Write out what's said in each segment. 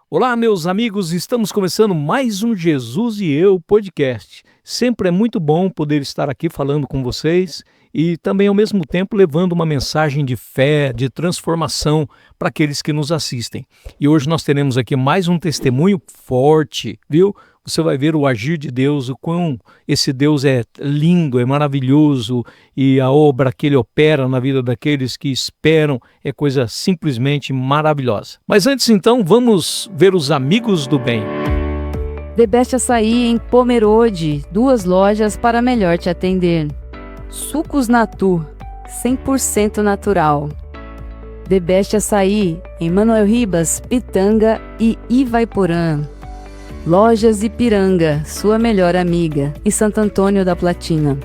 Olá, meus amigos, estamos começando mais um Jesus e Eu podcast. Sempre é muito bom poder estar aqui falando com vocês e também, ao mesmo tempo, levando uma mensagem de fé, de transformação para aqueles que nos assistem. E hoje nós teremos aqui mais um testemunho forte, viu? Você vai ver o agir de Deus, o quão esse Deus é lindo, é maravilhoso e a obra que Ele opera na vida daqueles que esperam é coisa simplesmente maravilhosa. Mas antes então, vamos ver os amigos do bem. The Best Açaí em Pomerode, 2 lojas para melhor te atender. Sucos Natu, 100% natural. The Best Açaí em Manuel Ribas, Pitanga e Ivaiporã. Lojas Ipiranga, sua melhor amiga, em Santo Antônio da Platina.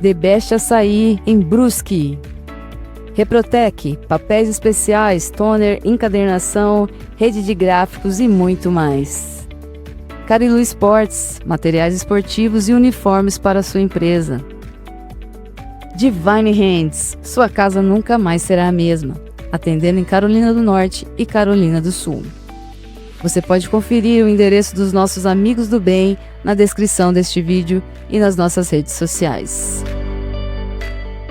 The Best Açaí em Brusque. Reprotec, papéis especiais, toner, encadernação, rede de gráficos e muito mais. Carilu Sports, materiais esportivos e uniformes para sua empresa. Divine Hands, sua casa nunca mais será a mesma, atendendo em Carolina do Norte e Carolina do Sul. Você pode conferir o endereço dos nossos amigos do bem na descrição deste vídeo e nas nossas redes sociais.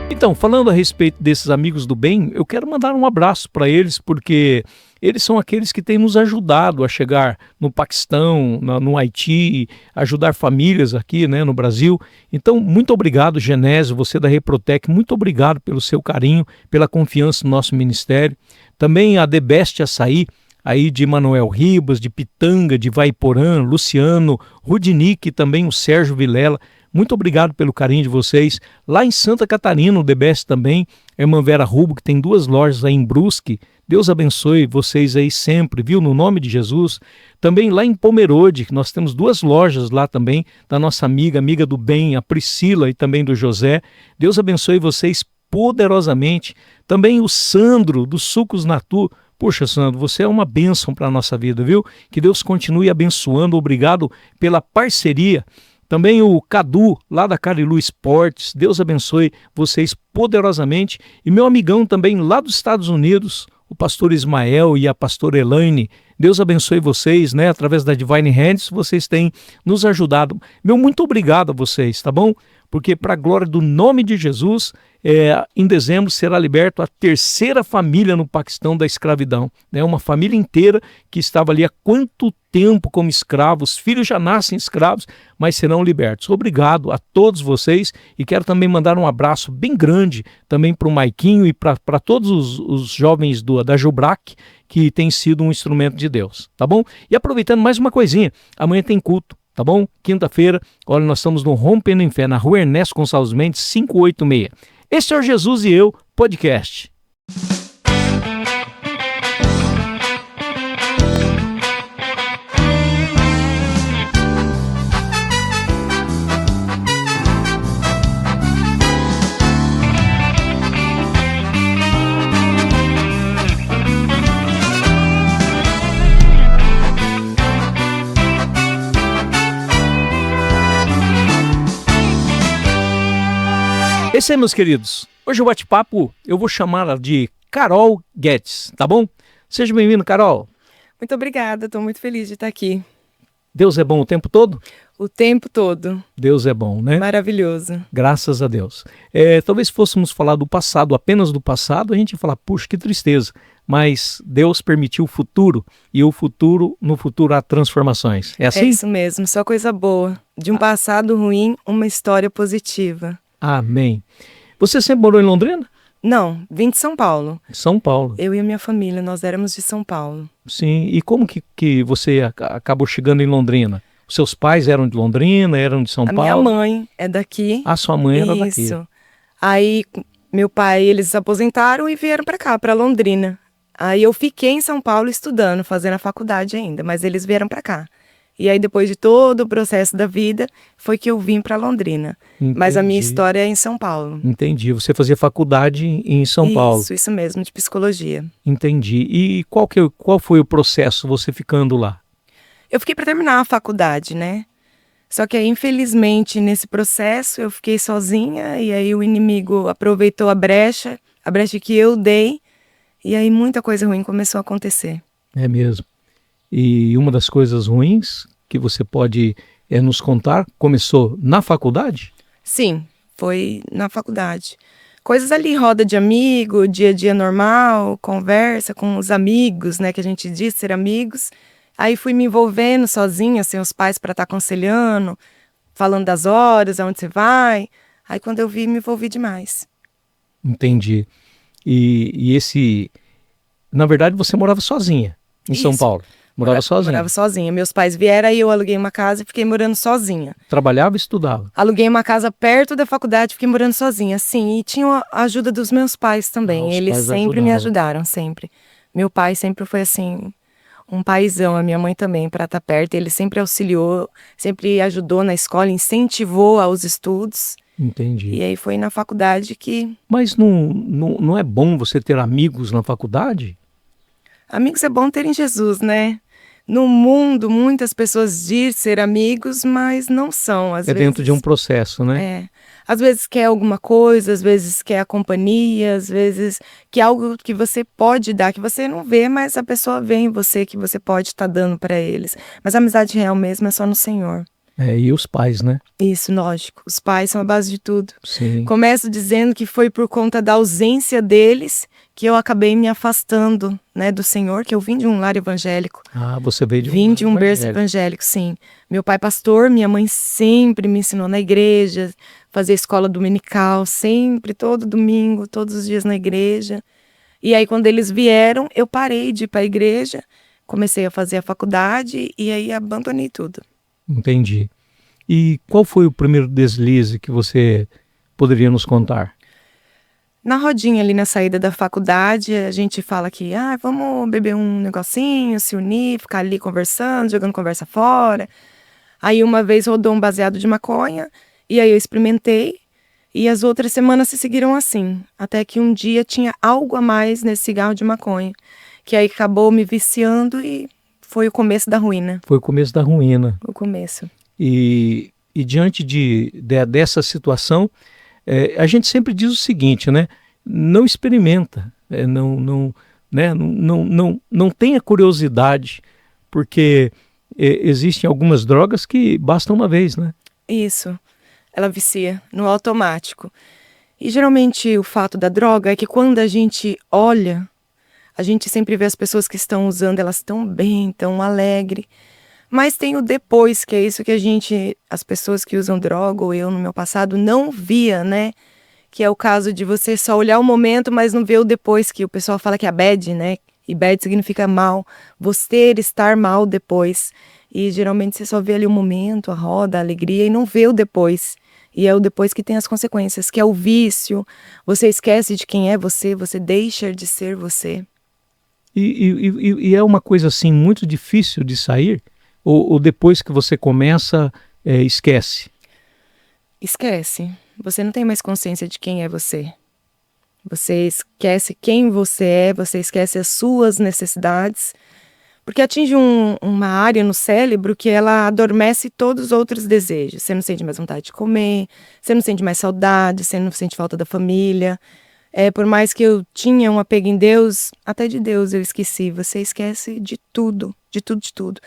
Então, falando a respeito desses amigos do bem, eu quero mandar um abraço para eles, porque eles são aqueles que têm nos ajudado a chegar no Paquistão, no Haiti, ajudar famílias aqui, no Brasil. Então, muito obrigado, Genésio, você da Reprotec, muito obrigado pelo seu carinho, pela confiança no nosso ministério. Também a The Best Açaí, aí de Manuel Ribas, de Pitanga, de Ivaiporã, Luciano, Rudinick e também o Sérgio Vilela. Muito obrigado pelo carinho de vocês. Lá em Santa Catarina, o The Best também, a irmã Vera Rubo, que tem 2 lojas aí em Brusque. Deus abençoe vocês aí sempre, viu? No nome de Jesus. Também lá em Pomerode, que nós temos 2 lojas lá também, da nossa amiga do bem, a Priscila e também do José. Deus abençoe vocês poderosamente. Também o Sandro, do Sucos Natu. Poxa, Sandro, você é uma bênção para a nossa vida, viu? Que Deus continue abençoando. Obrigado pela parceria. Também o Cadu, lá da Carilu Sports, Deus abençoe vocês poderosamente. E meu amigão também lá dos Estados Unidos, o pastor Ismael e a pastora Elaine, Deus abençoe vocês, através da Divine Hands, vocês têm nos ajudado. Muito obrigado a vocês, tá bom? Porque para a glória do nome de Jesus, em dezembro será liberto a 3ª família no Paquistão da escravidão. Uma família inteira que estava ali há quanto tempo como escravos, os filhos já nascem escravos, mas serão libertos. Obrigado a todos vocês e quero também mandar um abraço bem grande também para o Maiquinho e para todos os jovens da Jubrac, que tem sido um instrumento de Deus, tá bom? E aproveitando mais uma coisinha, amanhã tem culto, tá bom? Quinta-feira, olha, nós estamos no Rompendo em Fé, na Rua Ernesto Gonçalves Mendes, 586. Este é o Jesus e Eu podcast. Esse aí, meus queridos. Hoje o bate-papo eu vou chamar de Carol Guedes, tá bom? Seja bem-vindo, Carol. Muito obrigada, estou muito feliz de estar aqui. Deus é bom o tempo todo? O tempo todo. Deus é bom, né? Maravilhoso. Graças a Deus. Talvez fôssemos falar do passado, apenas do passado, a gente ia falar, puxa, que tristeza. Mas Deus permitiu o futuro, e no futuro há transformações. É assim? É isso mesmo, só coisa boa. De um passado ruim, uma história positiva. Amém. Você sempre morou em Londrina? Não, vim de São Paulo. São Paulo. Eu e a minha família, nós éramos de São Paulo. Sim, e como que você acabou chegando em Londrina? Os seus pais eram de Londrina, eram de São Paulo? A minha mãe é daqui. A sua mãe era daqui. Isso. Aí, meu pai, eles se aposentaram e vieram para cá, para Londrina. Aí eu fiquei em São Paulo estudando, fazendo a faculdade ainda, mas eles vieram para cá. E aí, depois de todo o processo da vida, foi que eu vim para Londrina. Entendi. Mas a minha história é em São Paulo. Entendi. Você fazia faculdade em São Paulo. Isso mesmo, de psicologia. Entendi. E qual foi o processo, você ficando lá? Eu fiquei para terminar a faculdade, né? Só que aí, infelizmente, nesse processo, eu fiquei sozinha. E aí o inimigo aproveitou a brecha que eu dei. E aí muita coisa ruim começou a acontecer. É mesmo. E uma das coisas ruins que você pode nos contar, começou na faculdade? Sim, foi na faculdade. Coisas ali, roda de amigo, dia a dia normal, conversa com os amigos, né, que a gente diz ser amigos. Aí fui me envolvendo sozinha, sem os pais para estar aconselhando, falando das horas, aonde você vai. Aí quando eu vi, me envolvi demais. Entendi. Na verdade, você morava sozinha em São Isso. Paulo. Morava sozinha. Morava sozinha. Meus pais vieram, aí eu aluguei uma casa e fiquei morando sozinha. Trabalhava e estudava. Aluguei uma casa perto da faculdade, fiquei morando sozinha, sim. E tinha a ajuda dos meus pais também. Os Eles pais sempre me ajudavam. ajudaram, sempre. Meu pai sempre foi assim, um paizão, a minha mãe também, para estar perto. Ele sempre auxiliou, sempre ajudou na escola, incentivou aos estudos. Entendi. E aí foi na faculdade que... Mas não é bom você ter amigos na faculdade? Amigos é bom ter em Jesus, né? No mundo, muitas pessoas dizem ser amigos, mas não são, às vezes. Dentro de um processo, né? É. Às vezes quer alguma coisa, às vezes quer a companhia, às vezes quer algo que você pode dar, que você não vê, mas a pessoa vê em você, que você pode estar dando para eles. Mas a amizade real mesmo é só no Senhor. E os pais, né? Isso, lógico. Os pais são a base de tudo. Sim. Começo dizendo que foi por conta da ausência deles que eu acabei me afastando, né, do Senhor, que eu vim de um lar evangélico. Você veio de Vim de um berço evangélico, sim. Meu pai pastor, minha mãe sempre me ensinou na igreja, fazer escola dominical, sempre, todo domingo, todos os dias na igreja. E aí quando eles vieram, eu parei de ir para a igreja, comecei a fazer a faculdade e aí abandonei tudo. Entendi. E qual foi o primeiro deslize que você poderia nos contar? Na rodinha ali na saída da faculdade, a gente fala que vamos beber um negocinho, se unir, ficar ali conversando, jogando conversa fora. Aí uma vez rodou um baseado de maconha, e aí eu experimentei, e as outras semanas se seguiram assim. Até que um dia tinha algo a mais nesse cigarro de maconha, que aí acabou me viciando e foi o começo da ruína. Foi o começo da ruína. O começo. E diante dessa situação, a gente sempre diz o seguinte, né? Não experimenta, não tenha curiosidade, porque existem algumas drogas que bastam uma vez, né? Isso, ela vicia no automático. E geralmente o fato da droga é que quando a gente olha, a gente sempre vê as pessoas que estão usando, elas estão bem, tão alegre. Mas tem o depois, que é isso que as pessoas que usam droga, ou eu no meu passado, não via, né? Que é o caso de você só olhar o momento, mas não ver o depois, que o pessoal fala que é bad, né? E bad significa mal, você estar mal depois. E geralmente você só vê ali o momento, a roda, a alegria, e não vê o depois. E é o depois que tem as consequências, que é o vício, você esquece de quem é você deixa de ser você. E é uma coisa assim muito difícil de sair? Ou depois que você começa, esquece? Esquece. Você não tem mais consciência de quem é você. Você esquece quem você é, você esquece as suas necessidades, porque atinge uma área no cérebro que ela adormece todos os outros desejos. Você não sente mais vontade de comer, você não sente mais saudade, você não sente falta da família. Por mais que eu tinha um apego em Deus, até de Deus eu esqueci. Você esquece de tudo, de tudo, de tudo.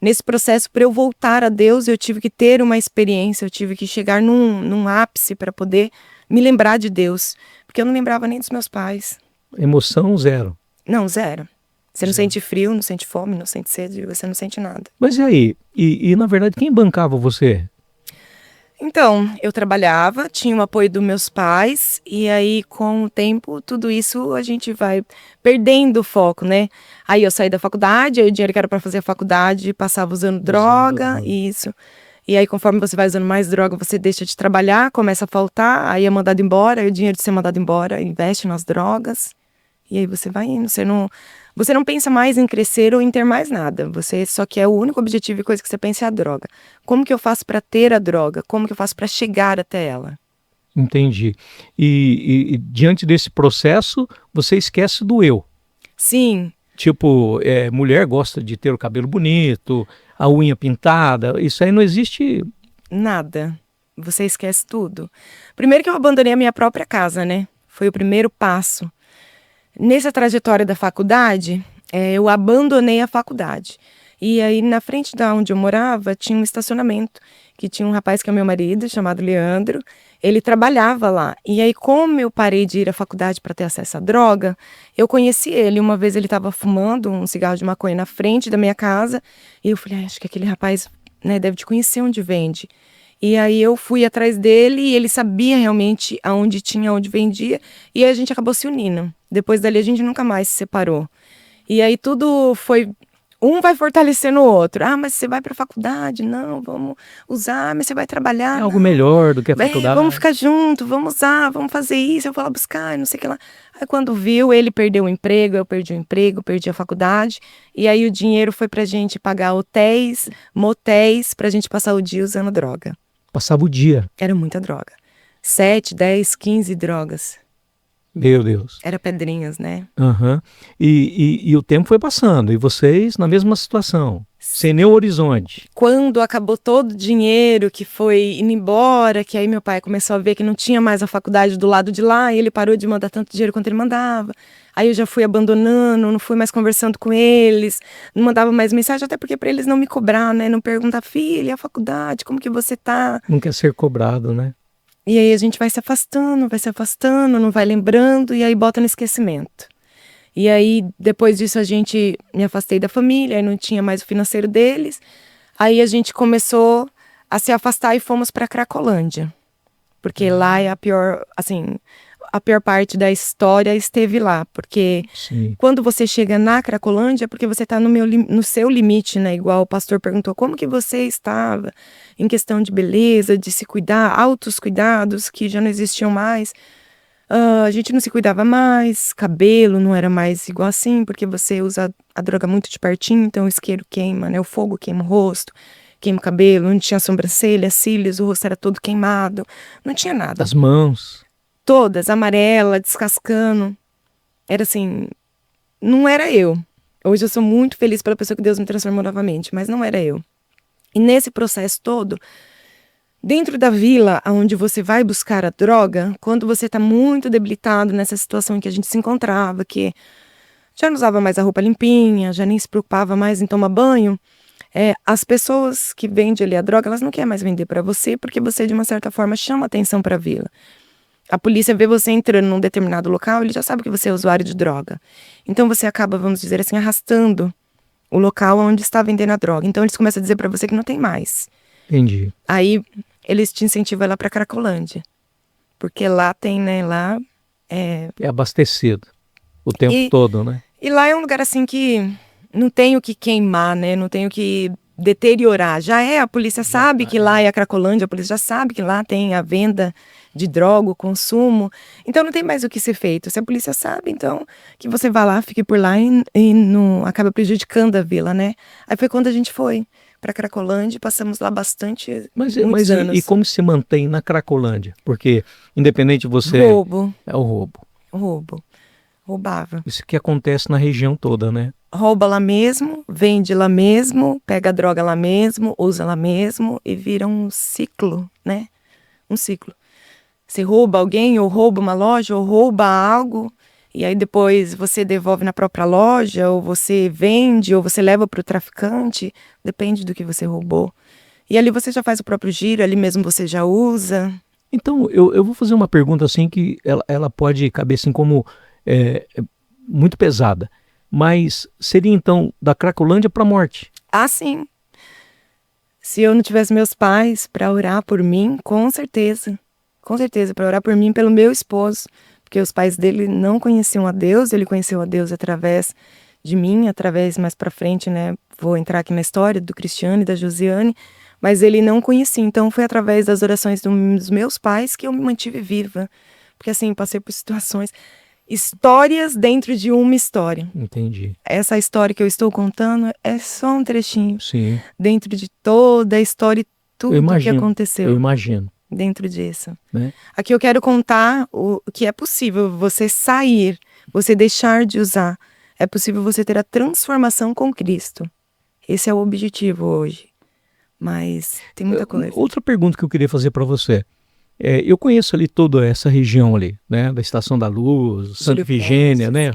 Nesse processo, para eu voltar a Deus, eu tive que ter uma experiência, eu tive que chegar num ápice para poder me lembrar de Deus. Porque eu não lembrava nem dos meus pais. Emoção zero? Não, zero. Você não sente frio, não sente fome, não sente sede, você não sente nada. Mas e aí? E na verdade, quem bancava você? Então, eu trabalhava, tinha o apoio dos meus pais, e aí com o tempo, tudo isso a gente vai perdendo o foco, né? Aí eu saí da faculdade, aí o dinheiro que era para fazer a faculdade passava usando droga, isso. E aí conforme você vai usando mais droga, você deixa de trabalhar, começa a faltar, aí é mandado embora, aí o dinheiro de ser mandado embora, investe nas drogas, e aí você vai indo, você não pensa mais em crescer ou em ter mais nada. Você só quer o único objetivo e coisa que você pensa é a droga. Como que eu faço para ter a droga? Como que eu faço para chegar até ela? Entendi. E diante desse processo, você esquece do eu. Sim. Tipo, mulher gosta de ter o cabelo bonito, a unha pintada. Isso aí não existe? Nada. Você esquece tudo. Primeiro que eu abandonei a minha própria casa, né? Foi o primeiro passo. Nessa trajetória da faculdade, eu abandonei a faculdade. E aí, na frente da onde eu morava, tinha um estacionamento, que tinha um rapaz que é meu marido, chamado Leandro. Ele trabalhava lá. E aí, como eu parei de ir à faculdade para ter acesso à droga, eu conheci ele. Uma vez ele estava fumando um cigarro de maconha na frente da minha casa. E eu falei, acho que aquele rapaz, né, deve te conhecer onde vende. E aí eu fui atrás dele e ele sabia realmente aonde tinha, onde vendia. E aí a gente acabou se unindo. Depois dali a gente nunca mais se separou. E aí tudo foi... Um vai fortalecendo o outro. Ah, mas você vai para a faculdade? Não, vamos usar. Mas você vai trabalhar? É algo melhor do que a faculdade. Vamos ficar junto, vamos usar, vamos fazer isso. Eu vou lá buscar, não sei o que lá. Aí quando viu, ele perdeu o emprego, eu perdi o emprego, perdi a faculdade. E aí o dinheiro foi pra gente pagar hotéis, motéis, pra gente passar o dia usando droga. Passava o dia. Era muita droga. 7, 10, 15 drogas. Meu Deus. Era pedrinhas, né? Uhum. E o tempo foi passando, e vocês na mesma situação, sem nenhum horizonte. Quando acabou todo o dinheiro que foi indo embora, que aí meu pai começou a ver que não tinha mais a faculdade do lado de lá, e ele parou de mandar tanto dinheiro quanto ele mandava. Aí eu já fui abandonando, não fui mais conversando com eles, não mandava mais mensagem, até porque para eles não me cobrar, né? Não perguntar, filha, a faculdade, como que você tá? Não quer ser cobrado, né? E aí a gente vai se afastando, não vai lembrando, e aí bota no esquecimento. E aí, depois disso, me afastei da família, aí não tinha mais o financeiro deles. Aí a gente começou a se afastar e fomos para Cracolândia. Porque lá é a pior parte da história esteve lá. Porque Sim. Quando você chega na Cracolândia, é porque você está no seu limite, né? Igual o pastor perguntou, como que você estava em questão de beleza, de se cuidar, altos cuidados que já não existiam mais. A gente não se cuidava mais, cabelo não era mais igual assim, porque você usa a droga muito de pertinho, então o isqueiro queima, né? O fogo queima o rosto, queima o cabelo, não tinha sobrancelha, cílios, o rosto era todo queimado, não tinha nada. As mãos. Todas, amarela, descascando. Era assim, não era eu. Hoje eu sou muito feliz pela pessoa que Deus me transformou novamente, mas não era eu. E nesse processo todo, dentro da vila onde você vai buscar a droga, quando você está muito debilitado nessa situação em que a gente se encontrava, que já não usava mais a roupa limpinha, já nem se preocupava mais em tomar banho, as pessoas que vendem ali a droga, elas não querem mais vender para você, porque você, de uma certa forma, chama atenção para a vila. A polícia vê você entrando num determinado local, ele já sabe que você é usuário de droga. Então você acaba, vamos dizer assim, arrastando o local onde está vendendo a droga. Então eles começam a dizer para você que não tem mais. Entendi. Aí eles te incentivam a ir lá para Cracolândia. Porque lá tem, né, lá... É abastecido o tempo todo, né? E lá é um lugar assim que não tem o que queimar, né? Não tem o que deteriorar. A polícia sabe que lá é a Cracolândia, a polícia já sabe que lá tem a venda de droga, o consumo. Então não tem mais o que ser feito. Se a polícia sabe, então, que você vá lá, fique por lá e não acaba prejudicando a vila, né? Aí foi quando a gente foi para Cracolândia, passamos lá muitos anos. E como se mantém na Cracolândia? Porque, independente de você... Roubo. É o roubo. Roubo. Roubava. Isso que acontece na região toda, né? Rouba lá mesmo, vende lá mesmo, pega a droga lá mesmo, usa lá mesmo e vira um ciclo, né? Um ciclo. Você rouba alguém, ou rouba uma loja, ou rouba algo, e aí depois você devolve na própria loja, ou você vende, ou você leva para o traficante, depende do que você roubou. E ali você já faz o próprio giro, ali mesmo você já usa. Então, eu vou fazer uma pergunta assim que ela pode caber assim como muito pesada, mas seria então da Cracolândia para a morte? Ah, sim. Se eu não tivesse meus pais para orar por mim, com certeza, para orar por mim e pelo meu esposo, porque os pais dele não conheciam a Deus, ele conheceu a Deus através de mim, através mais para frente, né, vou entrar aqui na história do Cristiano e da Josiane, mas ele não conhecia, então foi através das orações dos meus pais que eu me mantive viva, porque assim, passei por histórias dentro de uma história. Entendi. Essa história que eu estou contando é só um trechinho. Sim. Dentro de toda a história e tudo que aconteceu. Eu imagino. Dentro disso. Né? Aqui eu quero contar o que é possível você sair, você deixar de usar. É possível você ter a transformação com Cristo. Esse é o objetivo hoje. Mas tem muita coisa. Outra pergunta que eu queria fazer para você. Eu conheço ali toda essa região ali, né? Da Estação da Luz, Santa Ifigênia, né?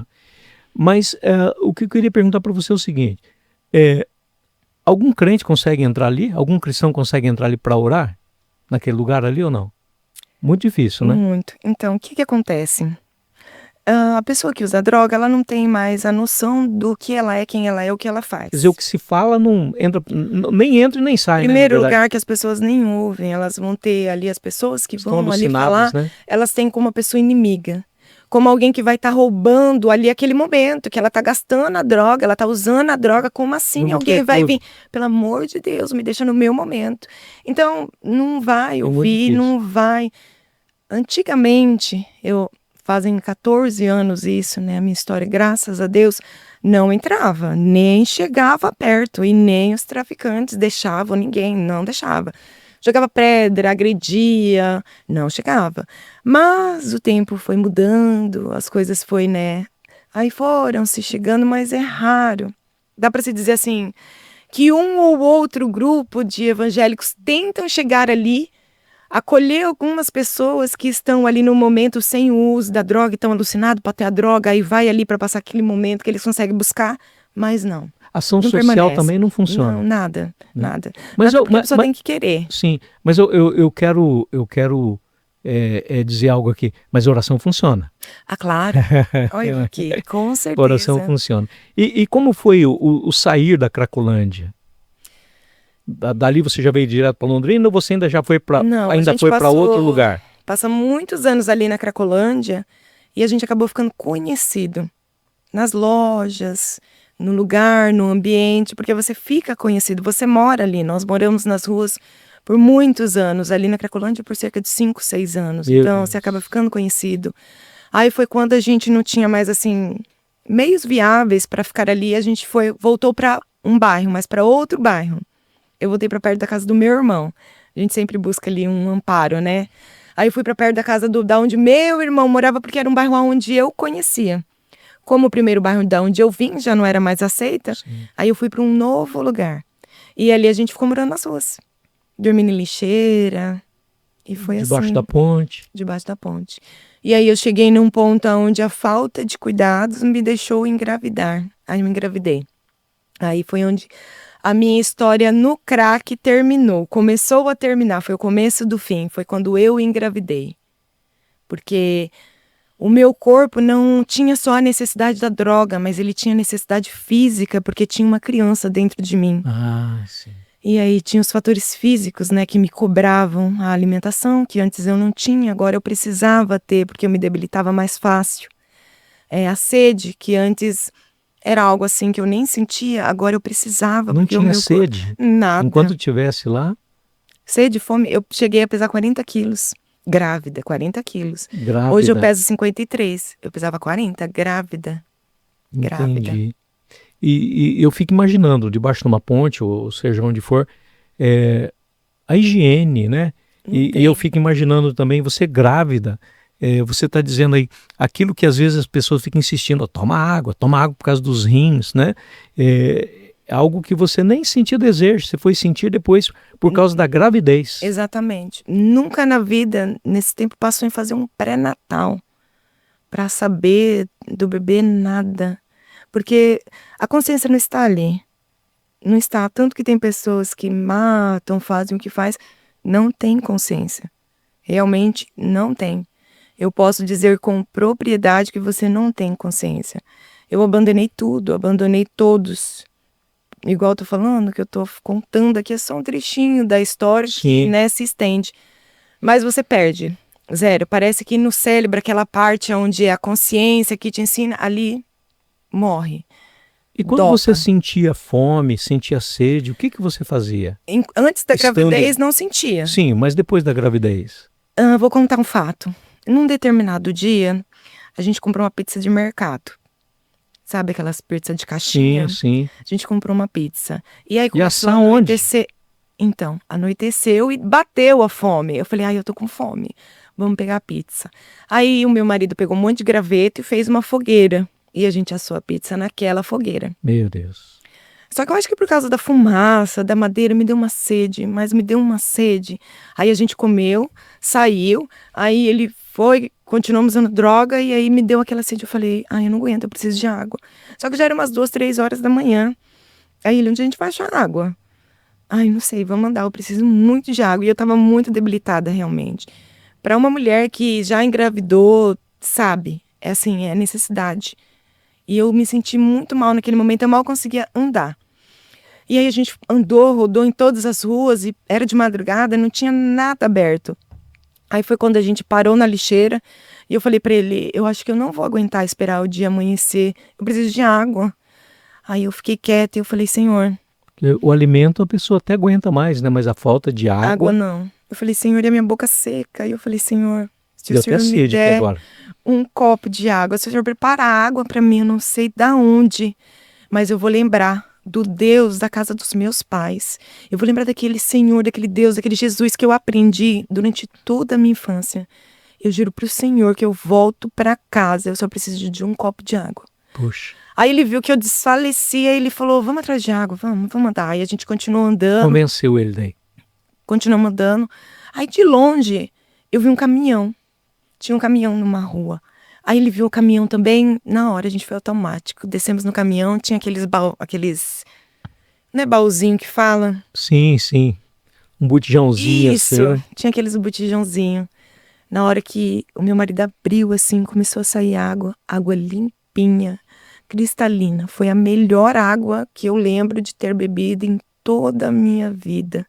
Mas o que eu queria perguntar para você é o seguinte, algum crente consegue entrar ali? Algum cristão consegue entrar ali para orar? Naquele lugar ali ou não? Muito difícil, né? Muito. Então, o que que acontece? A pessoa que usa droga, ela não tem mais a noção do que ela é, quem ela é, o que ela faz. Quer dizer, o que se fala não entra, nem entra e nem sai, Em né? primeiro Na verdade, lugar, que as pessoas nem ouvem, elas vão ter ali as pessoas que estão vão ali alucinadas, falar, né? elas têm como uma pessoa inimiga. Como alguém que vai estar roubando ali aquele momento, que ela está gastando a droga, ela está usando a droga, como assim? Muito Alguém vai recluso. vir, pelo amor de Deus, me deixa no meu momento. Então, não vai É muito ouvir, difícil. não vai. Antigamente, fazem 14 anos isso, né? A minha história, graças a Deus, não entrava, nem chegava perto e nem os traficantes deixavam ninguém, não deixava. Jogava pedra, agredia, não chegava. Mas o tempo foi mudando, as coisas foi, né? Aí foram se chegando, mas é raro. Dá para se dizer assim, que um ou outro grupo de evangélicos tentam chegar ali, acolher algumas pessoas que estão ali no momento sem o uso da droga, estão alucinados para ter a droga, aí vai ali para passar aquele momento que eles conseguem buscar, mas não. Ação Não social permanece. também não funciona. Não, nada, Né? nada. Mas Nada, eu, porque a pessoa mas, tem que querer. sim, mas eu quero dizer algo aqui. Mas a oração funciona. Ah, claro. Olha aqui, com A oração certeza. funciona. E como foi o sair da Cracolândia? Dali você já veio direto para Londrina ou você ainda já foi para Não, a ainda gente foi para passou- outro lugar? Passa muitos anos ali na Cracolândia e a gente acabou ficando conhecido nas lojas, no lugar, no ambiente, porque você fica conhecido, você mora ali. Nós moramos nas ruas por muitos anos, ali na Cracolândia por cerca de 5, 6 anos. Meu Então Deus. você acaba ficando conhecido. Aí foi quando a gente não tinha mais assim meios viáveis para ficar ali, a gente voltou para um bairro, mas para outro bairro. Eu voltei para perto da casa do meu irmão. A gente sempre busca ali um amparo, né? Aí eu fui para perto da casa da onde meu irmão morava, porque era um bairro onde eu conhecia. Como o primeiro bairro da onde eu vim já não era mais aceita, Sim. aí eu fui para um novo lugar. E ali a gente ficou morando nas ruas, dormindo em lixeira. E foi Debaixo assim, da ponte. debaixo da ponte. E aí eu cheguei num ponto onde a falta de cuidados me deixou engravidar. Aí eu engravidei. Aí foi onde a minha história no crack terminou. Começou a terminar, foi o começo do fim. Foi quando eu engravidei. Porque o meu corpo não tinha só a necessidade da droga, mas ele tinha necessidade física, porque tinha uma criança dentro de mim. Ah, sim. E aí tinha os fatores físicos, né, que me cobravam a alimentação, que antes eu não tinha, agora eu precisava ter, porque eu me debilitava mais fácil. A sede, que antes era algo assim que eu nem sentia, agora eu precisava. Não porque o tinha meu sede. Nada. Enquanto estivesse lá, Sede, fome, eu cheguei a pesar 40 quilos. Grávida, 40 quilos. grávida. Hoje eu peso 53. Eu pesava 40, grávida. grávida. Entendi. E eu fico imaginando, debaixo de uma ponte, ou seja, onde for, a higiene, né? E eu fico imaginando também você grávida. Você está dizendo aí aquilo que às vezes as pessoas ficam insistindo, "Ó, toma água por causa dos rins, né? Algo que você nem sentiu desejo, você foi sentir depois por causa da gravidez. Exatamente. Nunca na vida, nesse tempo, passou em fazer um pré-natal para saber do bebê nada. Porque a consciência não está ali. Não está. Tanto que tem pessoas que matam, fazem o que faz, não tem consciência. Realmente não tem. Eu posso dizer com propriedade que você não tem consciência. Eu abandonei tudo, abandonei todos. Igual eu tô falando, que eu tô contando aqui, é só um trechinho da história que, né, se estende. Mas você perde. Zero. Parece que no cérebro, aquela parte onde é a consciência que te ensina, ali morre. E quando você sentia fome, sentia sede, o que você fazia? Antes da gravidez não sentia. Sim, mas depois da gravidez? Vou contar um fato. Num determinado dia, a gente comprou uma pizza de mercado. Sabe aquelas pizzas de caixinha? Sim, sim. A gente comprou uma pizza. E aí começou a anoitecer. Então, anoiteceu e bateu a fome. Eu falei, eu tô com fome. Vamos pegar a pizza. Aí o meu marido pegou um monte de graveto e fez uma fogueira. E a gente assou a pizza naquela fogueira. Meu Deus. Só que eu acho que por causa da fumaça, da madeira, me deu uma sede, mas me deu uma sede. Aí a gente comeu, saiu, aí ele foi, continuamos usando droga, e aí me deu aquela sede. Eu falei, eu não aguento, eu preciso de água. Só que já era umas 2, 3 horas da manhã. Aí ele, onde a gente vai achar água? Não sei, vamos andar, eu preciso muito de água. E eu tava muito debilitada, realmente. Para uma mulher que já engravidou, sabe, é assim, é necessidade. E eu me senti muito mal naquele momento, eu mal conseguia andar. E aí a gente andou, rodou em todas as ruas, e era de madrugada, não tinha nada aberto. Aí foi quando a gente parou na lixeira, e eu falei para ele, eu acho que eu não vou aguentar esperar o dia amanhecer, eu preciso de água. Aí eu fiquei quieta e eu falei, Senhor... O alimento a pessoa até aguenta mais, né? Mas a falta de água... Água não. Eu falei, Senhor, e a minha boca seca. E eu falei, Senhor, se Deu o Senhor até me sede aqui der agora. um copo de água, se o Senhor preparar água para mim, eu não sei da onde, mas eu vou lembrar do Deus da casa dos meus pais. Eu vou lembrar daquele Senhor, daquele Deus, daquele Jesus que eu aprendi durante toda a minha infância. Eu juro pro Senhor que eu volto para casa, eu só preciso de um copo de água. Puxa. Aí ele viu que eu desfalecia e ele falou, vamos atrás de água, vamos andar. Aí a gente continuou andando. Convenceu ele daí. Continuamos andando. Aí de longe eu vi um caminhão. Tinha um caminhão numa rua. Aí ele viu o caminhão também. Na hora a gente foi automático. Descemos no caminhão, tinha aqueles... Não é baúzinho que fala? Sim, sim. Um botijãozinho. Isso, assim, né? tinha aqueles botijãozinho. Na hora que o meu marido abriu assim, começou a sair água. Água limpinha, cristalina. Foi a melhor água que eu lembro de ter bebido em toda a minha vida.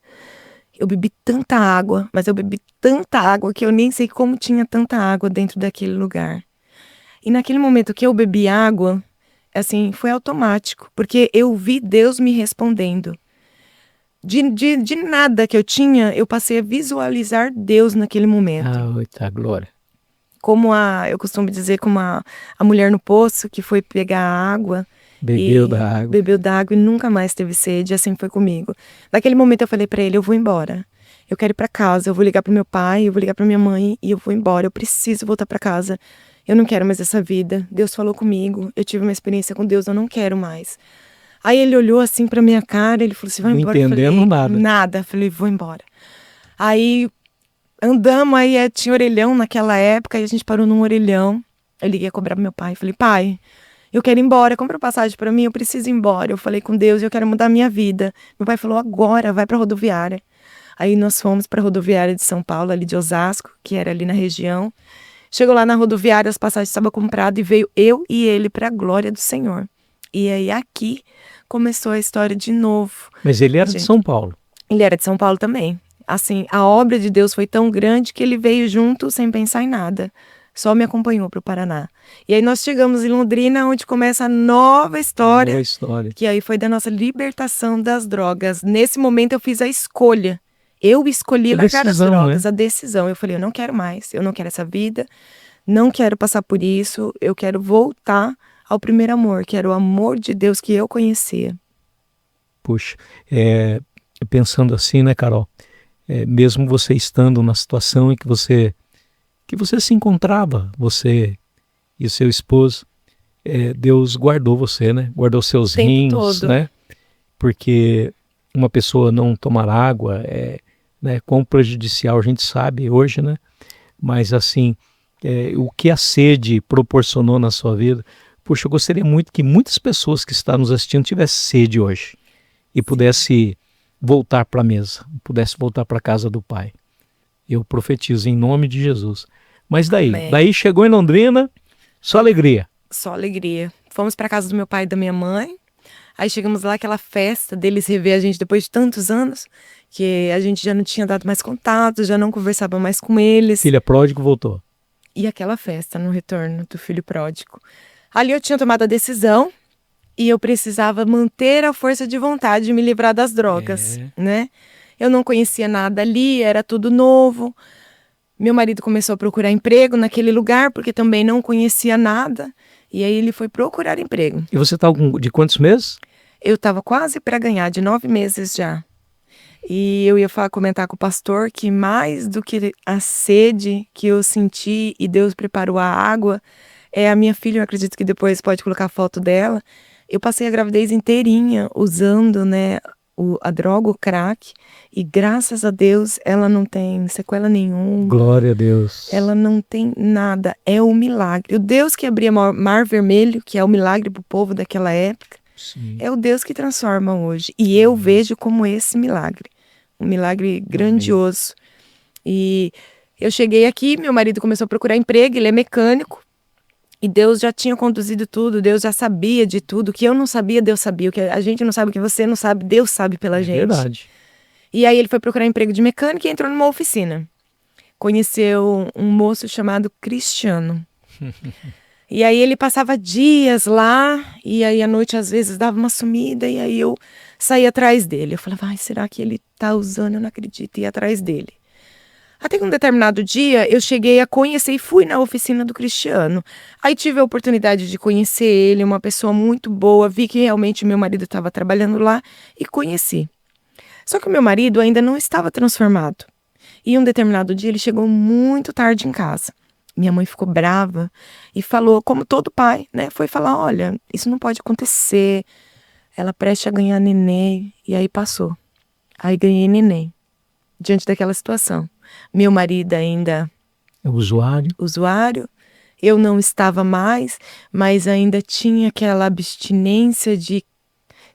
Eu bebi tanta água, mas eu bebi tanta água que eu nem sei como tinha tanta água dentro daquele lugar. E naquele momento que eu bebi água, assim, foi automático, porque eu vi Deus me respondendo. De nada que eu tinha, eu passei a visualizar Deus naquele momento. Eita, glória. Como eu costumo dizer, como a mulher no poço que foi pegar a água. Bebeu da água. Bebeu da água e nunca mais teve sede, assim foi comigo. Naquele momento eu falei pra ele, eu vou embora. Eu quero ir pra casa, eu vou ligar pro meu pai, eu vou ligar pra minha mãe e eu vou embora. Eu preciso voltar pra casa. Eu não quero mais essa vida. Deus falou comigo, eu tive uma experiência com Deus, eu não quero mais. Aí ele olhou assim pra minha cara, ele falou, você vai embora? Não entendendo nada. Nada. Eu falei, vou embora. Aí andamos, aí tinha orelhão naquela época, e a gente parou num orelhão. Eu liguei a cobrar pro meu pai, falei, pai, eu quero ir embora, compra passagem pra mim, eu preciso ir embora. Eu falei com Deus, eu quero mudar a minha vida. Meu pai falou, agora, vai pra rodoviária. Aí nós fomos pra rodoviária de São Paulo, ali de Osasco, que era ali na região. Chegou lá na rodoviária, as passagens estavam compradas e veio eu e ele pra glória do Senhor. E aí aqui começou a história de novo. Mas ele era de São Paulo. Ele era de São Paulo também. Assim, a obra de Deus foi tão grande que ele veio junto sem pensar em nada. Só me acompanhou para o Paraná. E aí nós chegamos em Londrina, onde começa a nova história. Boa história. Que aí foi da nossa libertação das drogas. Nesse momento eu fiz a escolha. Eu escolhi largar as drogas, né? A decisão. Eu falei, eu não quero mais, eu não quero essa vida, não quero passar por isso, eu quero voltar ao primeiro amor, que era o amor de Deus que eu conhecia. Puxa, pensando assim, né, Carol? Mesmo você estando na situação em que você se encontrava, você e o seu esposo, Deus guardou você, né? Guardou seus rins, todo, né? Porque uma pessoa não tomar água né, quão prejudicial a gente sabe hoje, né? Mas assim, o que a sede proporcionou na sua vida. Puxa, eu gostaria muito que muitas pessoas que estão nos assistindo tivessem sede hoje e pudesse voltar para a mesa, pudesse voltar para a casa do Pai. Eu profetizo em nome de Jesus. Mas daí chegou em Londrina, só alegria. Só alegria. Fomos para a casa do meu pai e da minha mãe. Aí chegamos lá, aquela festa deles rever a gente depois de tantos anos, que a gente já não tinha dado mais contato, já não conversava mais com eles. Filha pródigo voltou. E aquela festa no retorno do filho pródigo. Ali eu tinha tomado a decisão e eu precisava manter a força de vontade de me livrar das drogas, né? Eu não conhecia nada ali, era tudo novo. Meu marido começou a procurar emprego naquele lugar, porque também não conhecia nada. E aí ele foi procurar emprego. E você estava de quantos meses? Eu estava quase para ganhar, de 9 meses já. E eu ia comentar com o pastor que mais do que a sede que eu senti e Deus preparou a água, a minha filha, eu acredito que depois pode colocar a foto dela, Eu passei a gravidez inteirinha usando, né, a droga, o crack, e graças a Deus ela não tem sequela nenhuma. Glória a Deus. Ela não tem nada, é um milagre. O Deus que abria Mar Vermelho, que é o milagre para o povo daquela época, Sim. é o Deus que transforma hoje. E eu vejo como esse milagre, um milagre grandioso. E eu cheguei aqui, meu marido começou a procurar emprego, ele é mecânico, e Deus já tinha conduzido tudo, Deus já sabia de tudo. O que eu não sabia, Deus sabia. O que a gente não sabe, o que você não sabe, Deus sabe pela gente. Verdade. E aí ele foi procurar emprego de mecânico e entrou numa oficina. Conheceu um moço chamado Cristiano. E aí ele passava dias lá, e aí à noite às vezes dava uma sumida, e aí eu saía atrás dele. Eu falava, ai, será que ele tá usando? Eu não acredito, e ia atrás dele. Até que um determinado dia eu cheguei a conhecer e fui na oficina do Cristiano. Aí tive a oportunidade de conhecer ele, uma pessoa muito boa, vi que realmente meu marido estava trabalhando lá e conheci. Só que o meu marido ainda não estava transformado. E um determinado dia ele chegou muito tarde em casa. Minha mãe ficou brava e falou, como todo pai, né? Foi falar, olha, isso não pode acontecer. Ela preste a ganhar neném. E aí passou. Aí ganhei neném. Diante daquela situação. Meu marido ainda... Usuário. Eu não estava mais, mas ainda tinha aquela abstinência de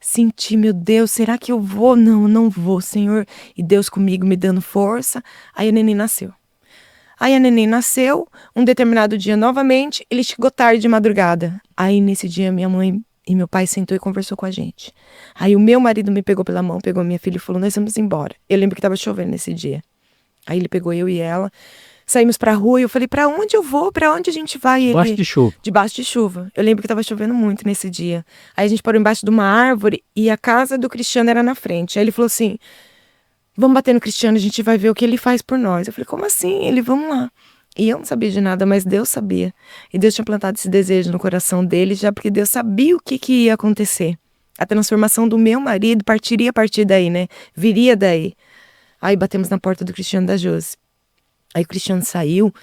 sentir, meu Deus, será que eu vou? Não, não vou, Senhor. E Deus comigo me dando força. Aí a neném nasceu. Um determinado dia novamente, ele chegou tarde de madrugada. Aí nesse dia minha mãe e meu pai sentou e conversou com a gente. Aí o meu marido me pegou pela mão, pegou minha filha e falou, nós vamos embora. Eu lembro que estava chovendo nesse dia. Aí ele pegou eu e ela, saímos pra rua e eu falei, pra onde eu vou? Pra onde a gente vai? Debaixo de chuva. Debaixo de chuva. Eu lembro que estava chovendo muito nesse dia. Aí a gente parou embaixo de uma árvore e a casa do Cristiano era na frente. Aí ele falou assim, vamos bater no Cristiano, a gente vai ver o que ele faz por nós. Eu falei, como assim? Ele, vamos lá. E eu não sabia de nada, mas Deus sabia. E Deus tinha plantado esse desejo no coração dele, já porque Deus sabia o que ia acontecer. A transformação do meu marido partiria a partir daí, né? Viria daí. Aí batemos na porta do Cristiano da Josi. Aí o Cristiano saiu,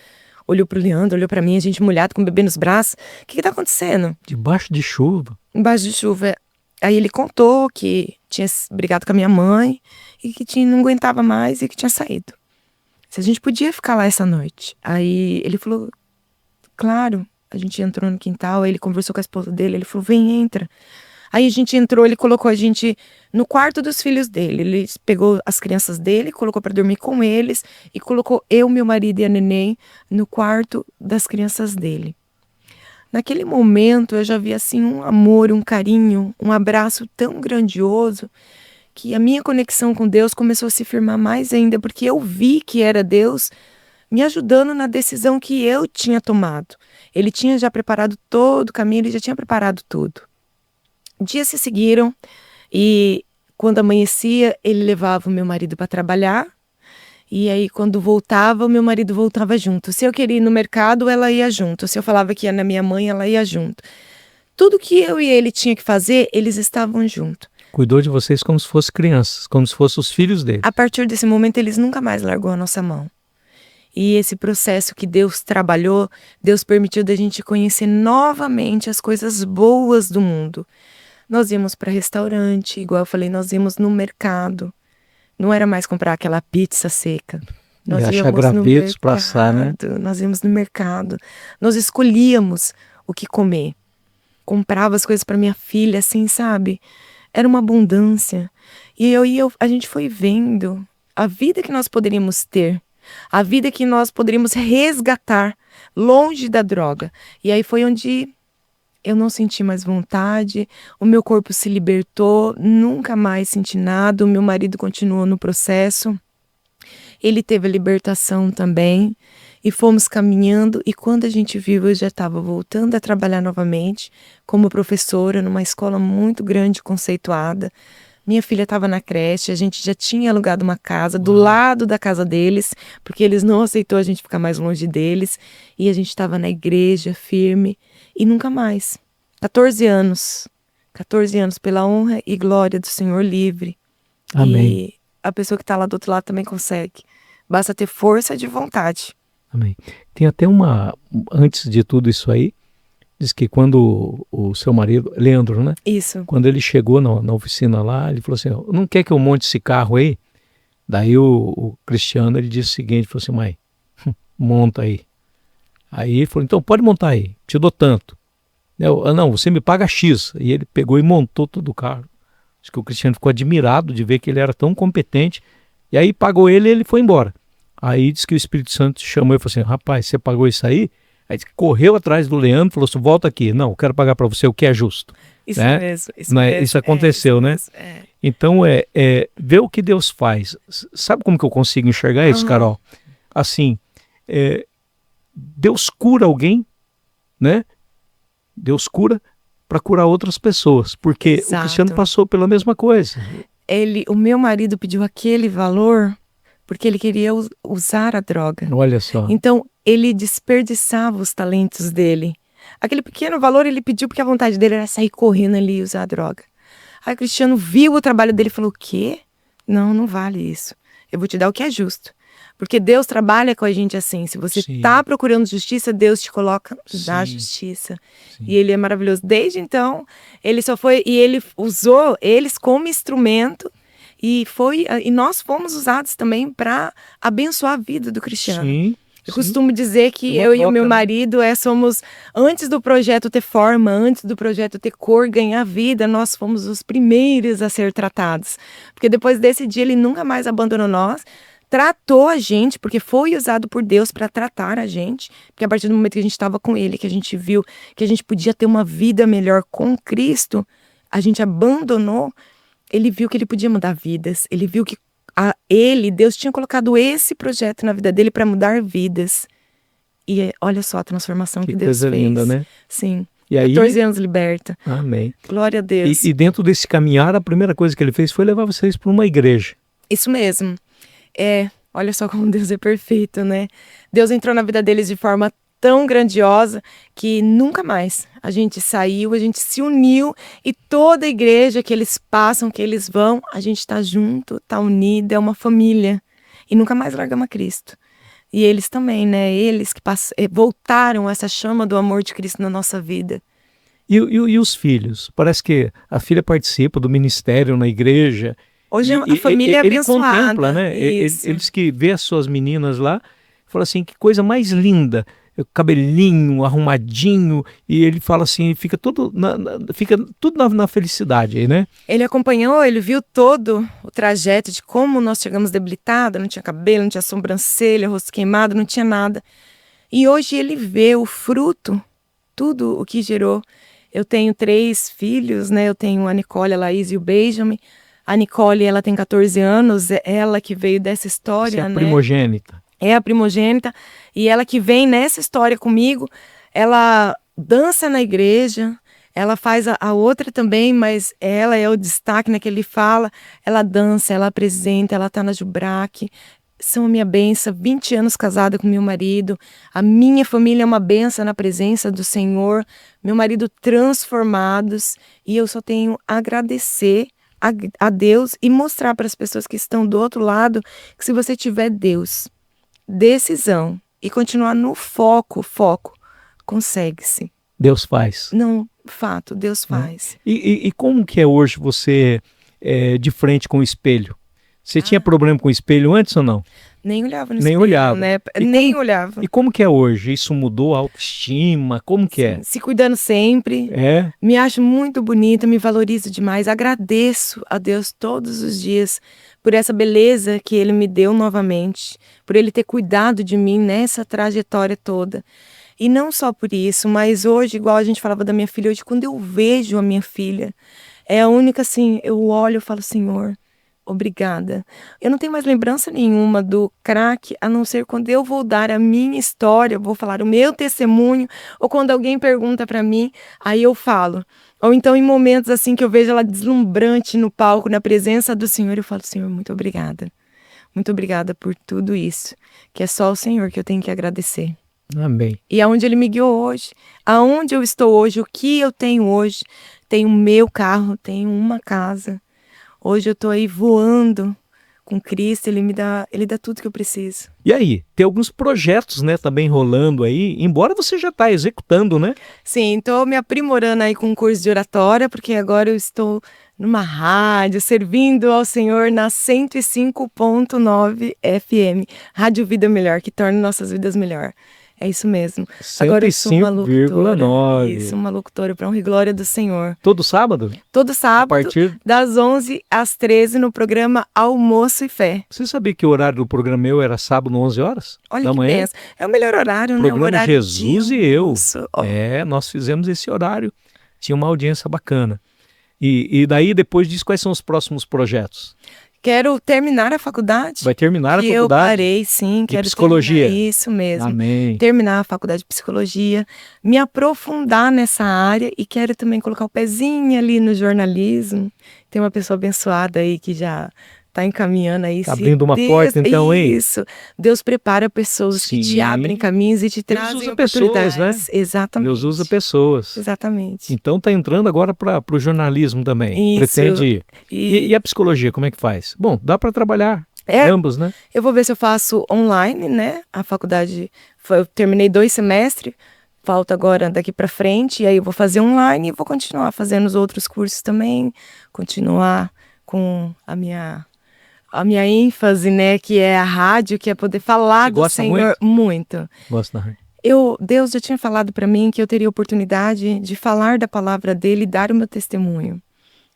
olhou pro Leandro, olhou pra mim, a gente molhado com o bebê nos braços. O que tá acontecendo? Debaixo de chuva? Embaixo de chuva. Aí ele contou que tinha brigado com a minha mãe e que não aguentava mais e que tinha saído. Se a gente podia ficar lá essa noite. Aí ele falou, claro. A gente entrou no quintal, aí ele conversou com a esposa dele, ele falou, vem, entra. Aí a gente entrou, ele colocou a gente no quarto dos filhos dele. Ele pegou as crianças dele, colocou para dormir com eles e colocou eu, meu marido e a neném no quarto das crianças dele. Naquele momento eu já vi assim um amor, um carinho, um abraço tão grandioso que a minha conexão com Deus começou a se firmar mais ainda, porque eu vi que era Deus me ajudando na decisão que eu tinha tomado. Ele tinha já preparado todo o caminho, ele já tinha preparado tudo. Dias se seguiram e quando amanhecia, ele levava o meu marido para trabalhar e aí quando voltava, o meu marido voltava junto. Se eu queria ir no mercado, ela ia junto. Se eu falava que ia na minha mãe, ela ia junto. Tudo que eu e ele tinha que fazer, eles estavam junto. Cuidou de vocês como se fossem crianças, como se fossem os filhos dele. A partir desse momento, eles nunca mais largou a nossa mão. E esse processo que Deus trabalhou, Deus permitiu da gente conhecer novamente as coisas boas do mundo. Nós íamos para restaurante, igual eu falei, nós íamos no mercado. Não era mais comprar aquela pizza seca. Nós achar gravetos para assar, né? Nós íamos no mercado. Nós escolhíamos o que comer. Comprava as coisas para minha filha, assim, sabe? Era uma abundância. E a gente foi vendo a vida que nós poderíamos ter. A vida que nós poderíamos resgatar longe da droga. E aí foi onde eu não senti mais vontade, o meu corpo se libertou, nunca mais senti nada, o meu marido continuou no processo. Ele teve a libertação também e fomos caminhando e quando a gente viu eu já estava voltando a trabalhar novamente como professora numa escola muito grande, conceituada. Minha filha estava na creche, a gente já tinha alugado uma casa do lado da casa deles, porque eles não aceitou a gente ficar mais longe deles. E a gente estava na igreja, firme, e nunca mais. 14 anos pela honra e glória do Senhor livre. Amém. E a pessoa que está lá do outro lado também consegue. Basta ter força de vontade. Amém. Tem até antes de tudo isso aí, Diz que quando o seu marido, Leandro, né? Isso. Quando ele chegou na oficina lá, ele falou assim, não quer que eu monte esse carro aí? Daí o Cristiano, ele disse o seguinte, falou assim, mãe, monta aí. Aí ele falou, então pode montar aí, te dou tanto. Não, você me paga X. E ele pegou e montou todo o carro. Acho que o Cristiano ficou admirado de ver que ele era tão competente. E aí pagou ele e ele foi embora. Aí disse que o Espírito Santo chamou e falou assim, rapaz, você pagou isso aí? Aí disse que correu atrás do Leandro e falou assim, volta aqui. Não, eu quero pagar para você o que é justo. Isso né? mesmo. Isso aconteceu, isso né? mesmo, Então, ver o que Deus faz. Sabe como que eu consigo enxergar isso, Carol? Assim, Deus cura alguém, né? Deus cura para curar outras pessoas, porque Exato. o Cristiano passou pela mesma coisa. O meu marido pediu aquele valor porque ele queria usar a droga. Olha só. Então, ele desperdiçava os talentos dele. Aquele pequeno valor ele pediu porque a vontade dele era sair correndo ali e usar a droga. Aí o Cristiano viu o trabalho dele e falou, o quê? Não vale isso. Eu vou te dar o que é justo. Porque Deus trabalha com a gente assim. Se você está procurando justiça, Deus te coloca na justiça. Sim. E ele é maravilhoso. Desde então, ele só foi... E ele usou eles como instrumento. E nós fomos usados também para abençoar a vida do Cristiano. Sim. Eu costumo dizer que eu e o meu marido somos, antes do projeto ter forma, antes do projeto ter cor, ganhar vida, nós fomos os primeiros a ser tratados. Porque depois desse dia ele nunca mais abandonou nós, tratou a gente, porque foi usado por Deus para tratar a gente, porque a partir do momento que a gente estava com ele, que a gente viu que a gente podia ter uma vida melhor com Cristo, a gente abandonou, ele viu que ele podia mudar vidas, ele viu que Deus tinha colocado esse projeto na vida dele para mudar vidas. E olha só a transformação que Deus fez. Que coisa linda, né? Sim. E aí, 14 anos liberta. Amém. Glória a Deus. E dentro desse caminhar, a primeira coisa que ele fez foi levar vocês para uma igreja. Isso mesmo. Olha só como Deus é perfeito, né? Deus entrou na vida deles de forma tão grandiosa que nunca mais a gente saiu, a gente se uniu e toda a igreja que eles passam, que eles vão, a gente tá junto, tá unido, é uma família e nunca mais largamos a Cristo. E eles também, né? Eles que voltaram essa chama do amor de Cristo na nossa vida. E os filhos? Parece que a filha participa do ministério na igreja. Hoje a família é abençoada. Ele contempla, né? Eles que vê as suas meninas lá, fala assim, que coisa mais linda. Cabelinho arrumadinho, e ele fala assim, fica tudo na felicidade aí, né? Ele acompanhou, ele viu todo o trajeto de como nós chegamos debilitados, não tinha cabelo, não tinha sobrancelha, rosto queimado, não tinha nada. E hoje ele vê o fruto, tudo o que gerou. Eu tenho 3 filhos, né? Eu tenho a Nicole, a Laís e o Benjamin. A Nicole, ela tem 14 anos, é ela que veio dessa história, Você é a né? primogênita. É a primogênita, e ela que vem nessa história comigo, ela dança na igreja, ela faz a outra também, mas ela é o destaque naquele fala, ela dança, ela apresenta, ela tá na Jubrac, são a minha benção, 20 anos casada com meu marido, a minha família é uma benção na presença do Senhor, meu marido transformados, e eu só tenho a agradecer a Deus e mostrar para as pessoas que estão do outro lado que se você tiver Deus, decisão e continuar no foco, consegue-se. Deus faz. Não, fato, Deus faz. E como que é hoje você de frente com o espelho? Você tinha problema com o espelho antes ou não? Nem olhava no Nem espelho, olhava. né? Nem olhava. E como que é hoje? Isso mudou a autoestima? Como que é? Se cuidando sempre. Me acho muito bonita, me valorizo demais. Agradeço a Deus todos os dias por essa beleza que Ele me deu novamente, por Ele ter cuidado de mim nessa trajetória toda. E não só por isso, mas hoje, igual a gente falava da minha filha, hoje quando eu vejo a minha filha, é a única assim, eu olho e falo, Senhor, obrigada. Eu não tenho mais lembrança nenhuma do crack, a não ser quando eu vou dar a minha história, eu vou falar o meu testemunho, ou quando alguém pergunta para mim, aí eu falo. Ou então em momentos assim que eu vejo ela deslumbrante no palco, na presença do Senhor, eu falo, Senhor, muito obrigada. Muito obrigada por tudo isso, que é só o Senhor que eu tenho que agradecer. Amém. E aonde Ele me guiou hoje, aonde eu estou hoje, o que eu tenho hoje, tenho o meu carro, tenho uma casa. Hoje eu estou aí voando com Cristo, ele dá tudo que eu preciso. E aí, tem alguns projetos, né, também rolando aí, embora você já está executando, né? Sim, estou me aprimorando aí com um curso de oratória, porque agora eu estou numa rádio, servindo ao Senhor na 105.9 FM, Rádio Vida Melhor, que torna nossas vidas melhor. É isso mesmo. Agora eu sou uma locutora. 105,9. Isso, uma locutora para honra e glória do Senhor. Todo sábado? Todo sábado, A partir... das 11 às 13, no programa Almoço e Fé. Você sabia que o horário do programa meu era sábado, 11 horas Olha da que manhã? benção. É o melhor horário, né? Programa O horário Jesus de e eu. almoço. Ó, Nós fizemos esse horário. Tinha uma audiência bacana. E daí, depois disso, quais são os próximos projetos? Quero terminar a faculdade. Vai terminar a que faculdade? Eu parei, sim. De Quero psicologia? terminar. Isso mesmo. Amém. Terminar a faculdade de psicologia, me aprofundar nessa área e quero também colocar o pezinho ali no jornalismo. Tem uma pessoa abençoada aí que já está encaminhando aí. Tá abrindo uma porta, então, hein? Isso. Deus prepara pessoas que te Sim. abrem caminhos e te Deus trazem usa pessoas, oportunidades. né? Exatamente. Deus usa pessoas. Exatamente. Então tá entrando agora para o jornalismo também. Isso. Pretende ir. E E a psicologia, como é que faz? Bom, dá para trabalhar ambos, né? eu vou ver se eu faço online, né? A faculdade, eu terminei 2 semestres, falta agora daqui para frente, e aí eu vou fazer online e vou continuar fazendo os outros cursos também, continuar com a minha ênfase, né? Que é a rádio, que é poder falar Você do gosta Senhor muito. Gosto da rádio. Deus já tinha falado para mim que eu teria oportunidade de falar da palavra dele e dar o meu testemunho.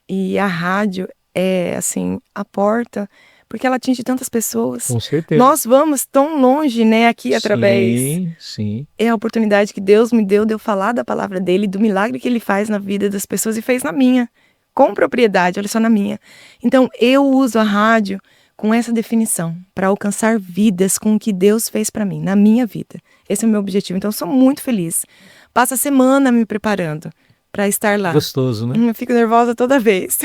E a rádio é, assim, a porta, porque ela atinge tantas pessoas. Com certeza. Nós vamos tão longe, né, aqui através. Sim. É a oportunidade que Deus me deu de eu falar da palavra dele, do milagre que ele faz na vida das pessoas e fez na minha, com propriedade, olha só, na minha. Então, eu uso a rádio com essa definição, para alcançar vidas com o que Deus fez para mim, na minha vida. Esse é o meu objetivo. Então, eu sou muito feliz. Passo a semana me preparando para estar lá. Gostoso, né? Eu fico nervosa toda vez.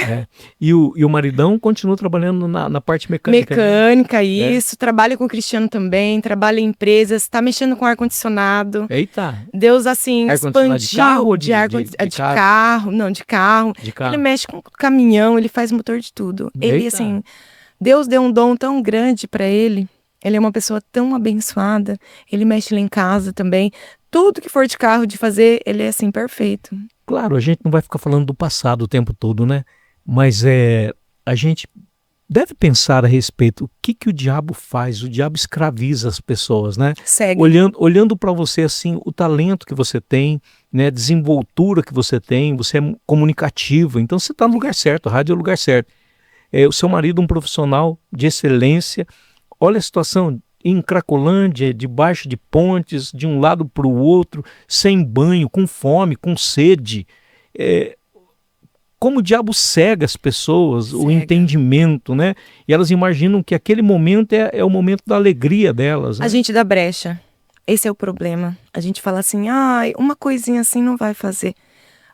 E o maridão continua trabalhando na parte mecânica. Mecânica, isso. Trabalha com o Cristiano também, trabalha em empresas, está mexendo com ar-condicionado. Eita! Deus, assim, Ar-condicionado expandiu. de carro ou de carro? Não, de carro. De carro. Ele mexe com caminhão, ele faz motor de tudo. Ele, Eita. assim, Deus deu um dom tão grande para ele. Ele é uma pessoa tão abençoada. Ele mexe lá em casa também. Tudo que for de carro, de fazer, ele é, assim, perfeito. Claro, a gente não vai ficar falando do passado o tempo todo, né? Mas a gente deve pensar a respeito o que o diabo faz. O diabo escraviza as pessoas, né? Segue. Olhando para você assim, o talento que você tem, né? A desenvoltura que você tem, você é comunicativo, então você está no lugar certo, a rádio é o lugar certo. O seu marido, um profissional de excelência. Olha a situação em Cracolândia, debaixo de pontes, de um lado para o outro, sem banho, com fome, com sede. Como o diabo cega as pessoas, o entendimento, né? E elas imaginam que aquele momento é o momento da alegria delas. Né? A gente dá brecha. Esse é o problema. A gente fala assim, uma coisinha assim não vai fazer.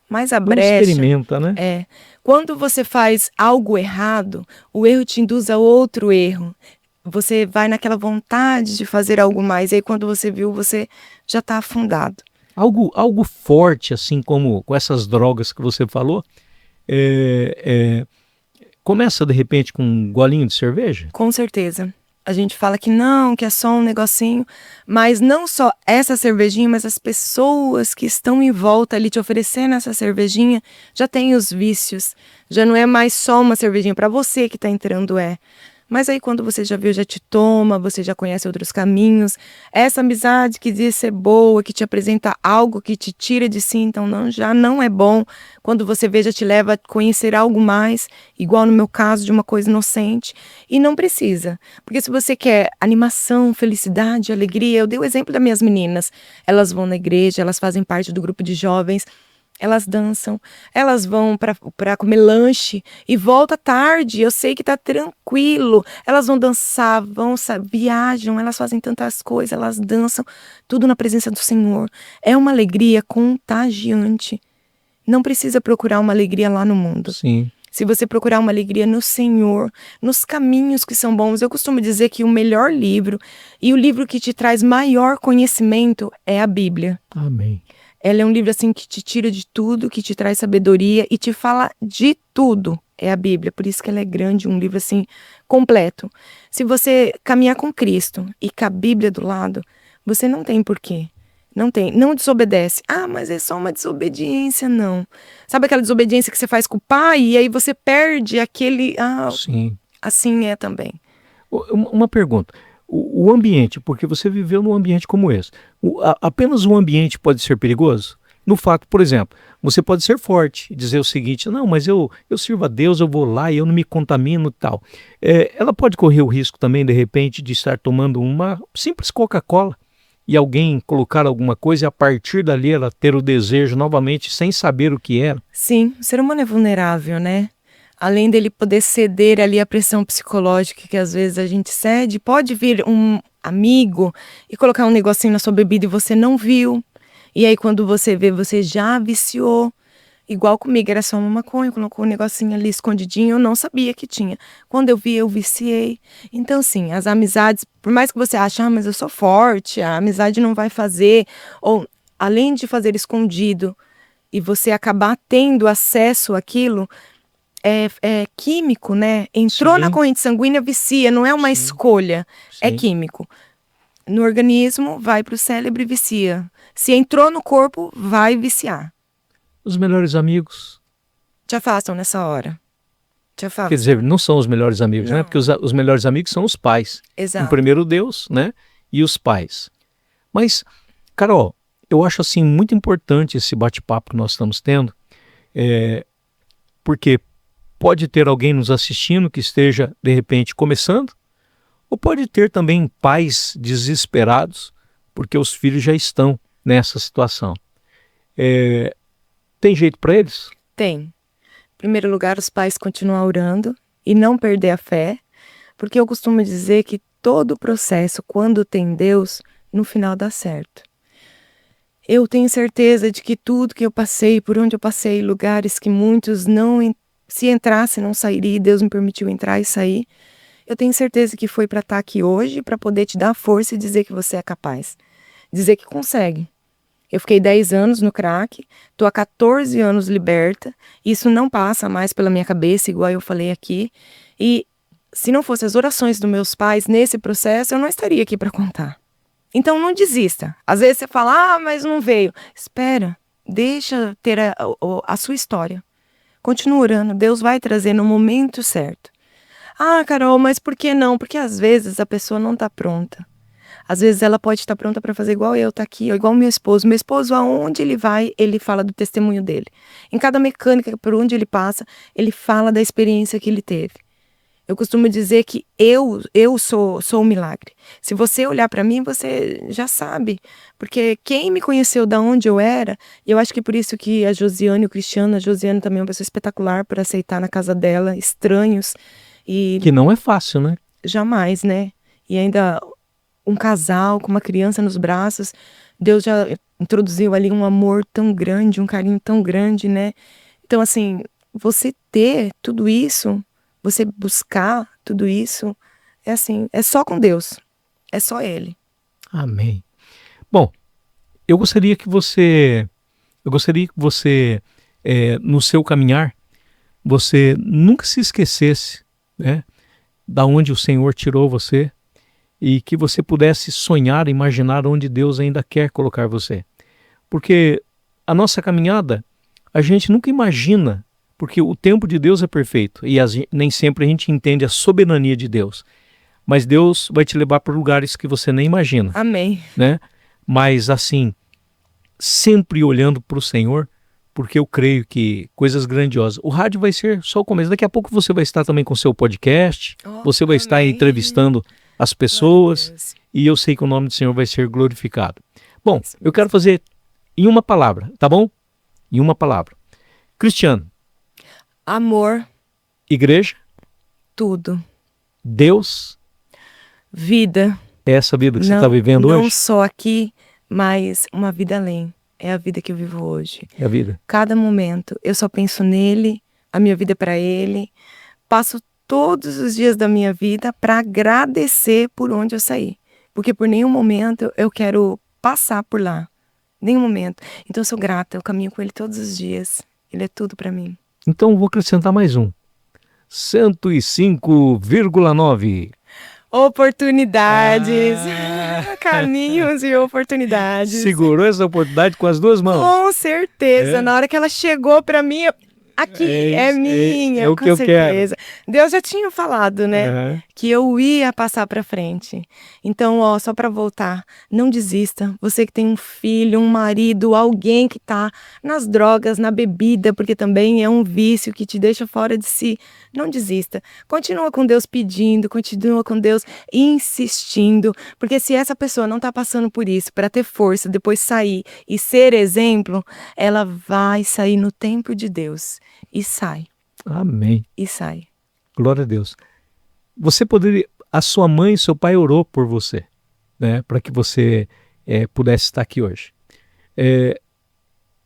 Mas a brecha... Não experimenta, né? Quando você faz algo errado, o erro te induz a outro erro. Você vai naquela vontade de fazer algo mais, e aí quando você viu, você já está afundado. Algo forte, assim como com essas drogas que você falou, começa de repente com um golinho de cerveja? Com certeza. A gente fala que não, que é só um negocinho, mas não só essa cervejinha, mas as pessoas que estão em volta ali te oferecendo essa cervejinha, já tem os vícios. Já não é mais só uma cervejinha para você que está entrando, Mas aí quando você já viu, já te toma, você já conhece outros caminhos. Essa amizade que diz ser boa, que te apresenta algo que te tira de si, então já não é bom. Quando você vê, já te leva a conhecer algo mais, igual no meu caso, de uma coisa inocente. E não precisa, porque se você quer animação, felicidade, alegria, eu dei o exemplo das minhas meninas. Elas vão na igreja, elas fazem parte do grupo de jovens, elas dançam, elas vão para comer lanche e volta tarde, eu sei que tá tranquilo, elas vão dançar, viajam, elas fazem tantas coisas, elas dançam, tudo na presença do Senhor. É uma alegria contagiante. Não precisa procurar uma alegria lá no mundo. Sim. Se você procurar uma alegria no Senhor, nos caminhos que são bons, eu costumo dizer que o melhor livro e o livro que te traz maior conhecimento é a Bíblia. Amém. Ela é um livro assim que te tira de tudo, que te traz sabedoria e te fala de tudo. é a Bíblia. Por isso que ela é grande, um livro assim, completo. Se você caminhar com Cristo e com a Bíblia do lado, você não tem porquê. Não tem, não desobedece. Ah, mas é só uma desobediência, não. Sabe aquela desobediência que você faz com o pai e aí você perde aquele... Ah, Sim. assim é também. Uma pergunta. O ambiente, porque você viveu num ambiente como esse, apenas o ambiente pode ser perigoso? No fato, por exemplo, você pode ser forte e dizer o seguinte, não, mas eu sirvo a Deus, eu vou lá e eu não me contamino e tal. Ela pode correr o risco também, de repente, de estar tomando uma simples Coca-Cola e alguém colocar alguma coisa e a partir dali ela ter o desejo novamente sem saber o que era? Sim, o ser humano é vulnerável, né? Além dele poder ceder ali à pressão psicológica que às vezes a gente cede, pode vir um amigo e colocar um negocinho na sua bebida e você não viu. E aí quando você vê, você já viciou. Igual comigo, era só uma maconha, colocou um negocinho ali escondidinho, eu não sabia que tinha. Quando eu vi, eu viciei. Então, sim, as amizades, por mais que você ache, mas eu sou forte, a amizade não vai fazer, ou além de fazer escondido e você acabar tendo acesso àquilo, é químico, né? Entrou na Sim. corrente sanguínea, vicia, não é uma escolha, é Sim. químico. No organismo, vai para o cérebro e vicia. Se entrou no corpo, vai viciar. Os melhores amigos, Te afastam nessa hora. Te afastam. quer dizer, não são os melhores amigos, né? Não. Porque os melhores amigos são os pais. Em Exato. primeiro Deus, né? E os pais. Mas, Carol, eu acho assim muito importante esse bate-papo que nós estamos tendo, porque pode ter alguém nos assistindo que esteja, de repente, começando, ou pode ter também pais desesperados, porque os filhos já estão nessa situação. Tem jeito para eles? Tem. Em primeiro lugar, os pais continuam orando e não perder a fé, porque eu costumo dizer que todo processo, quando tem Deus, no final dá certo. Eu tenho certeza de que tudo que eu passei, por onde eu passei, lugares que muitos não, se entrasse, não sairia, Deus me permitiu entrar e sair, eu tenho certeza que foi para estar aqui hoje, para poder te dar força e dizer que você é capaz. Dizer que consegue. Eu fiquei 10 anos no crack, estou há 14 anos liberta, isso não passa mais pela minha cabeça, igual eu falei aqui, e se não fossem as orações dos meus pais nesse processo, eu não estaria aqui para contar. Então não desista. Às vezes você fala, mas não veio. Espera, deixa ter a sua história. Continua orando, Deus vai trazer no momento certo. Ah, Carol, mas por que não? Porque às vezes a pessoa não está pronta. Às vezes ela pode estar pronta para fazer igual eu, tá aqui, ou igual meu esposo. Meu esposo, aonde ele vai, ele fala do testemunho dele. Em cada mecânica, por onde ele passa, ele fala da experiência que ele teve. Eu costumo dizer que eu sou um milagre. Se você olhar para mim, você já sabe. Porque quem me conheceu da onde eu era, e eu acho que por isso que a Josiane e o Cristiano, a Josiane também é uma pessoa espetacular por aceitar na casa dela estranhos. E Que não é fácil, né? jamais, né? E ainda um casal com uma criança nos braços, Deus já introduziu ali um amor tão grande, um carinho tão grande, né? Então, assim, você ter tudo isso, você buscar tudo isso, é assim, é só com Deus, é só Ele. Amém. Bom, eu gostaria que você, no seu caminhar, você nunca se esquecesse, né, da onde o Senhor tirou você e que você pudesse sonhar, imaginar onde Deus ainda quer colocar você. Porque a nossa caminhada, a gente nunca imagina, porque o tempo de Deus é perfeito e nem sempre a gente entende a soberania de Deus. Mas Deus vai te levar para lugares que você nem imagina. Amém. Né? Mas assim, sempre olhando para o Senhor, porque eu creio que coisas grandiosas. O rádio vai ser só o começo. Daqui a pouco você vai estar também com o seu podcast, você vai estar amém. entrevistando as pessoas e eu sei que o nome do Senhor vai ser glorificado. Bom, eu quero fazer em uma palavra, tá bom? Em uma palavra. Cristiano. Amor. Igreja. Tudo. Deus. Vida. É essa vida que você está vivendo hoje? Não só aqui, mas uma vida além. É a vida que eu vivo hoje. É a vida. Cada momento, eu só penso nele, a minha vida é para ele. Passo todos os dias da minha vida para agradecer por onde eu saí. Porque por nenhum momento eu quero passar por lá. Nenhum momento. Então eu sou grata, eu caminho com ele todos os dias. Ele é tudo para mim. Então eu vou acrescentar mais um. 105,9. Oportunidades, caminhos e oportunidades. Segurou essa oportunidade com as duas mãos. Com certeza, na hora que ela chegou para mim, aqui é minha, é o com que eu certeza. Deus já tinha falado, né? Que eu ia passar para frente. Então, só para voltar, não desista. Você que tem um filho, um marido, alguém que tá nas drogas, na bebida, porque também é um vício que te deixa fora de si. Não desista. Continua com Deus pedindo, continua com Deus insistindo, porque se essa pessoa não tá passando por isso, para ter força, depois sair e ser exemplo, ela vai sair no tempo de Deus. E sai. Amém. E sai. Glória a Deus. Você poderia, a sua mãe e seu pai orou por você, né, para que você pudesse estar aqui hoje.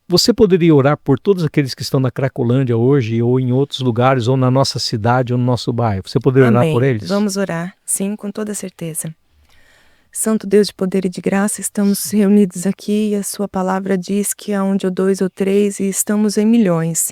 Você poderia orar por todos aqueles que estão na Cracolândia hoje, ou em outros lugares, ou na nossa cidade, ou no nosso bairro. Você poderia orar por eles? Vamos orar, sim, com toda certeza. Santo Deus de poder e de graça, estamos reunidos aqui e a sua palavra diz que aonde há 2 ou 3 e estamos em milhões.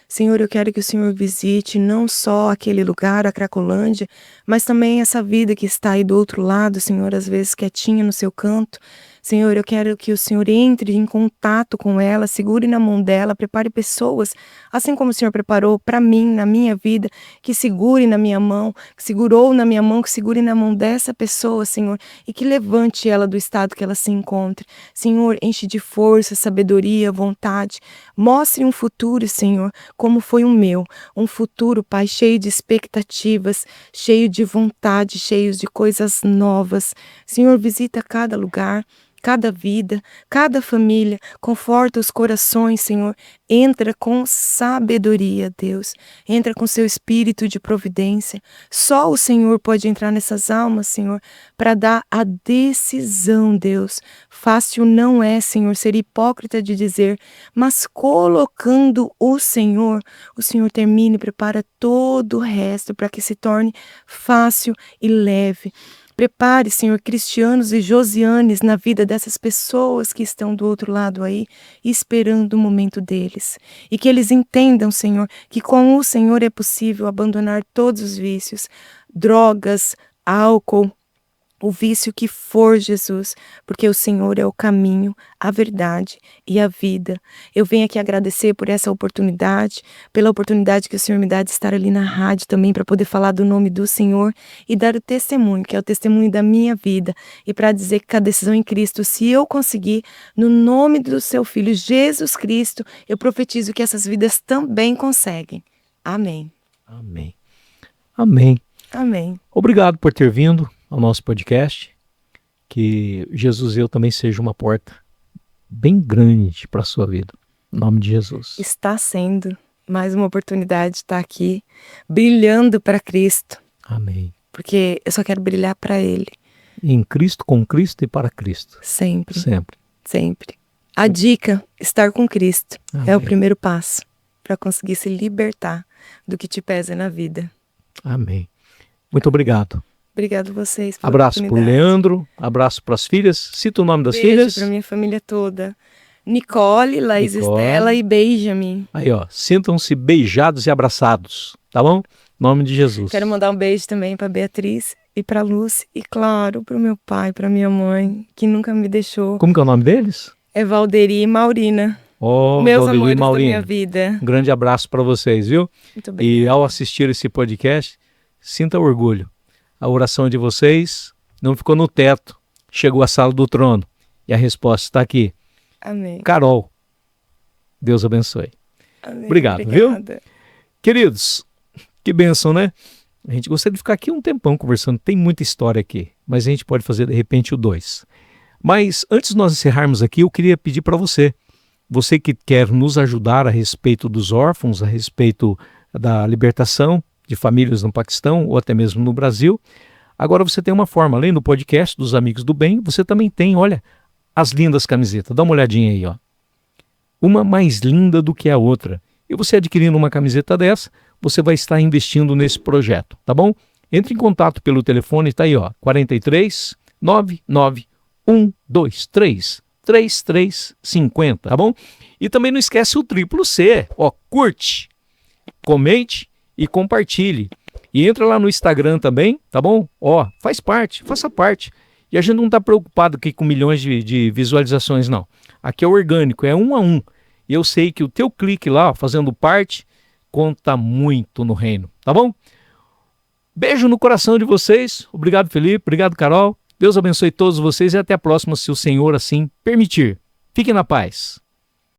Senhor, eu quero que o Senhor visite não só aquele lugar, a Cracolândia, mas também essa vida que está aí do outro lado, Senhor, às vezes quietinha no seu canto. Senhor, eu quero que o Senhor entre em contato com ela, segure na mão dela, prepare pessoas, assim como o Senhor preparou para mim, na minha vida, que segure na minha mão, que segurou na minha mão, que segure na mão dessa pessoa, Senhor, e que levante ela do estado que ela se encontre. Senhor, enche de força, sabedoria, vontade. Mostre um futuro, Senhor, como foi o meu. Um futuro, Pai, cheio de expectativas, cheio de vontade, cheio de coisas novas. Senhor, visita cada lugar, cada vida, cada família, conforta os corações, Senhor. Entra com sabedoria, Deus. Entra com seu espírito de providência. Só o Senhor pode entrar nessas almas, Senhor, para dar a decisão, Deus. Fácil não é, Senhor, ser hipócrita de dizer, mas colocando o Senhor termina e prepara todo o resto para que se torne fácil e leve. Prepare, Senhor, Cristianos e Josianes na vida dessas pessoas que estão do outro lado aí, esperando o momento deles. E que eles entendam, Senhor, que com o Senhor é possível abandonar todos os vícios, drogas, álcool, o vício que for, Jesus, porque o Senhor é o caminho, a verdade e a vida. Eu venho aqui agradecer por essa oportunidade, pela oportunidade que o Senhor me dá de estar ali na rádio também para poder falar do nome do Senhor e dar o testemunho, que é o testemunho da minha vida, e para dizer que a decisão em Cristo, se eu conseguir, no nome do seu Filho Jesus Cristo, eu profetizo que essas vidas também conseguem. Amém. Amém. Amém. Amém. Obrigado por ter vindo ao nosso podcast, que Jesus e eu também seja uma porta bem grande para a sua vida, em nome de Jesus. Está sendo mais uma oportunidade de estar aqui, brilhando para Cristo. Amém. Porque eu só quero brilhar para Ele. Em Cristo, com Cristo e para Cristo. Sempre. Sempre. Sempre. A dica, estar com Cristo, Amém. é o primeiro passo para conseguir se libertar do que te pesa na vida. Amém. Muito obrigado. Obrigado a vocês pela Abraço para o oportunidade. Leandro, abraço para as filhas. Cita o nome das Beijo filhas. para minha família toda. Nicole, Laís Nicole. Estela e Benjamin. Aí, ó, sintam-se beijados e abraçados, tá bom? Em nome de Jesus. Quero mandar um beijo também para Beatriz e para Lúcia. E claro, para o meu pai, para minha mãe, que nunca me deixou. Como que é o nome deles? É Valderi e Maurina. Ó, Meus Valdeli e amores da Maurina. minha vida. Um grande abraço para vocês, viu? Muito bem. E ao assistir esse podcast, sinta orgulho. A oração de vocês não ficou no teto, chegou à sala do trono. E a resposta está aqui. Amém. Carol, Deus abençoe. Amém. Obrigado, viu? Obrigada. Queridos, que bênção, né? A gente gostaria de ficar aqui um tempão conversando, tem muita história aqui, mas a gente pode fazer de repente o 2. Mas antes de nós encerrarmos aqui, eu queria pedir para você que quer nos ajudar a respeito dos órfãos, a respeito da libertação de famílias no Paquistão ou até mesmo no Brasil, agora você tem uma forma, além do podcast dos Amigos do Bem, você também tem, olha, as lindas camisetas, dá uma olhadinha aí, ó. Uma mais linda do que a outra. E você adquirindo uma camiseta dessa, você vai estar investindo nesse projeto, tá bom? Entre em contato pelo telefone, tá aí, ó, 43 99 123 3350, tá bom? E também não esquece o triplo C, ó, curte, comente e compartilhe. E entra lá no Instagram também, tá bom? Ó, faz parte, faça parte. E a gente não está preocupado aqui com milhões de visualizações, não. Aqui é orgânico, é 1 a 1. E eu sei que o teu clique lá, ó, fazendo parte, conta muito no reino, tá bom? Beijo no coração de vocês. Obrigado, Felipe. Obrigado, Carol. Deus abençoe todos vocês e até a próxima, se o Senhor assim permitir. Fiquem na paz.